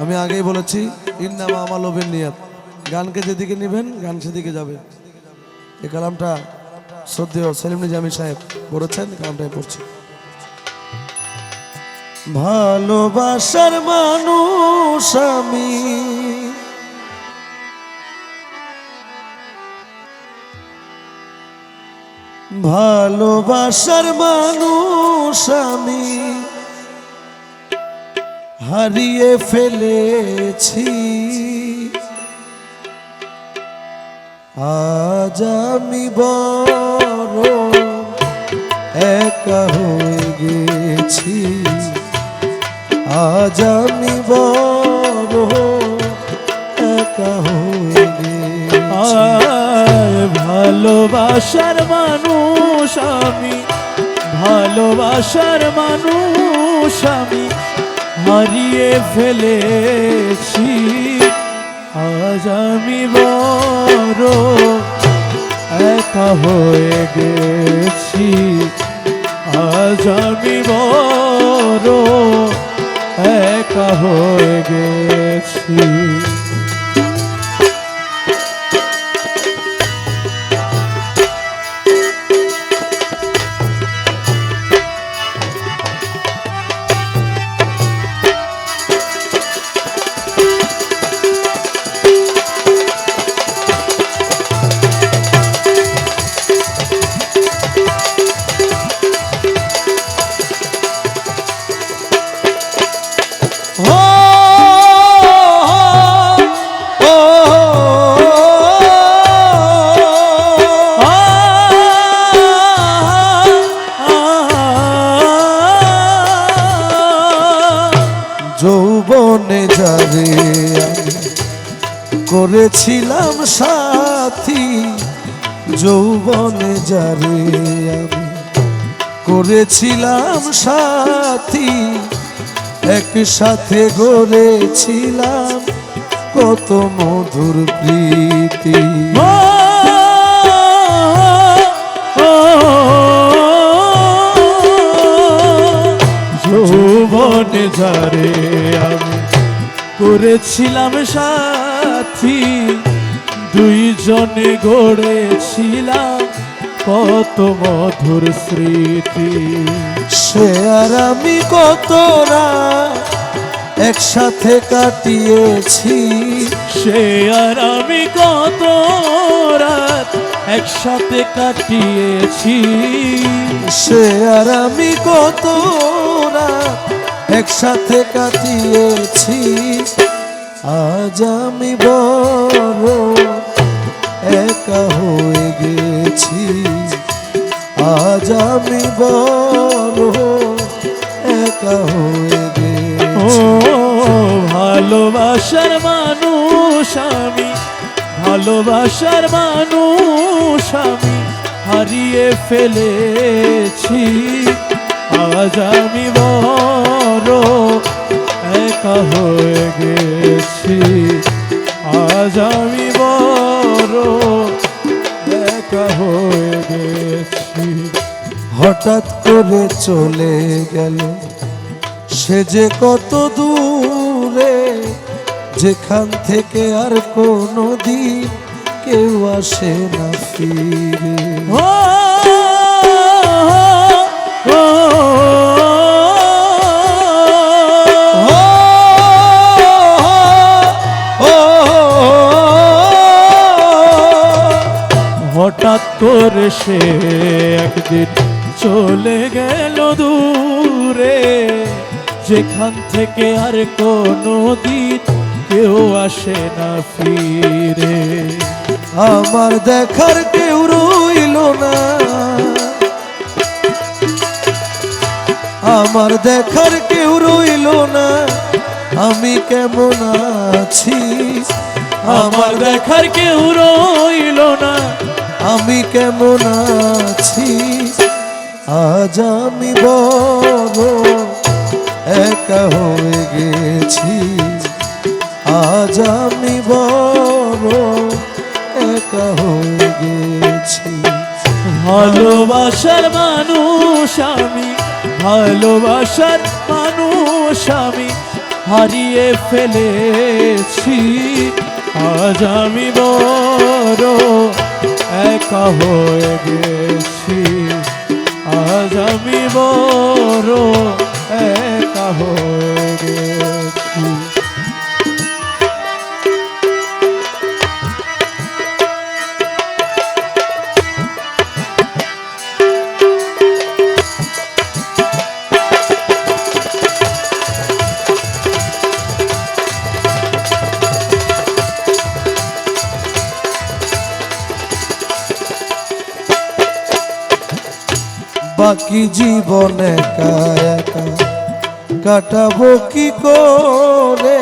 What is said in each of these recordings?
আমি আগেই বলেছি ইন্নামা আমালু বিন্নিয়াত, গানকে যেদিকে নেবেন গান সেদিকে যাবে। এই কালামটা শ্রদ্ধেয় সেলিম নিজামী সাহেব পড়েছেন, কালামটাই পড়ছি। ভালোবাসার মানুষ আমি, ভালোবাসার মানুষ আমি হারিয়ে ফেলেছি। আজ আমি বড় একা হয়ে গেছি, আজ আমি বড় একা হয়ে গেছি। ভালোবাসার মানুষ আমি, ভালোবাসার মানুষ আমি হারিয়ে ফেলেছি। আজ আমি বড় একা হয়ে গেছি, আজ আমি বড় একা হয়ে গেছি। যৌবনে যারে আমি করেছিলাম সাথী, যৌবনে যারে আমি করেছিলাম সাথী, একসাথে গড়েছিলাম কত মধুর প্রীতি। যৌবনে যারে আমি করেছিলাম সাথী, দুইজনে গড়েছিলাম কত মধুর স্মৃতি। সে আর আমি কত রাত একসাথে কাটিয়েছি, সে আর আমি কত রাত একসাথে কাটিয়েছি। সে আর আমি কত রাত একসাথে কাটিয়েছি। আজ আমি বড় একা হয়ে গেছি, আজ আমি বড় একা হয়ে গেছি। ভালোবাসার মানুষ আমি, ভালোবাসার মানুষ আমি হারিয়ে ফেলেছি। আজ আমি বড় একা হয়ে গেছি, আজ আমি বড় একা হয়ে গেছি। হঠাৎ করে চলে গেল সে যে কত দূরে, যেখান থেকে আর কোনো দিন কেউ আসে না ফিরে। হঠাৎ করে সে একদিন চলে গেল দূরে, যেখান থেকে আর কোনো দিন কেউ আসে না ফিরে। আমার দেখার কেউ রইল না, আমার দেখার কেউ রইল না, আমি কেমন আছি। আমার দেখার কেউ রইল না, আমি কেমন আছি। আজ আমি বড় একা হয়ে গেছি, আজ আমি বড় একা হয়ে গেছি। ভালোবাসার মানুষ আমি, ভালোবাসার মানুষ আমি হারিয়ে ফেলেছি, আজ আমি বড় একা হয়ে গেছি, আজ আমি বড় একা হয়ে গেছি। বাকি জীবন একা একা কাটাবো কি করে,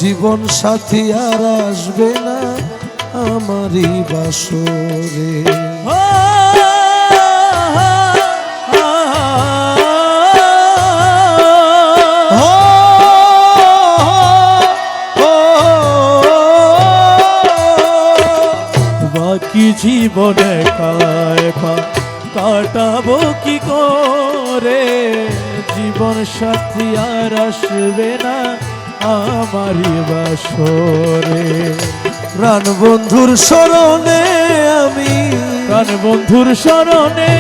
জীবন সাথী আর আসবে না আমারই বাসরে। বাকি জীবন একা একা কাটাবো কি করে, জীবন সাথী আর আসবে না আমারই বাসরে। প্রাণ বন্ধুর স্মরণে আমি, প্রাণ বন্ধুর স্মরণে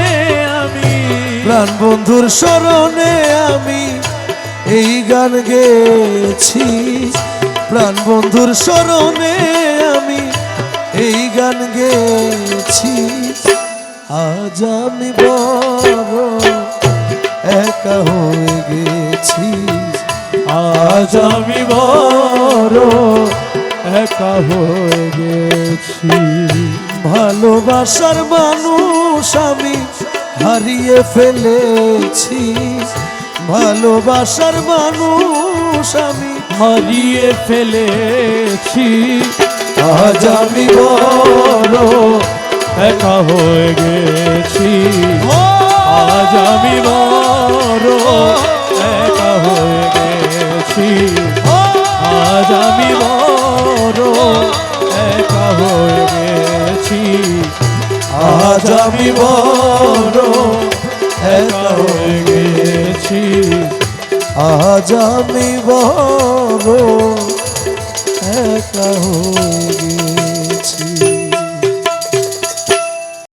আমি, প্রাণ বন্ধুর স্মরণে আমি এই গান গেয়েছি, প্রাণ বন্ধুর স্মরণে আমি এই গান গেয়েছি, আজ আমি বড় একা হয়ে গেছি, আজ আমি বড় একা হয়ে গেছি। ভালোবাসার মানুষ আমি হারিয়ে ফেলেছি, ভালোবাসার মানুষ আমি হারিয়ে ফেলেছি, আজ আমি বড় একা হয়ে গেছি, আজ আমি বড় একা হয়ে গেছি, আজ আমি বড় একা হয়ে গেছি, আজ আমি বড় একা হয়ে গেছি, আজ আমি বড় একা হয়ে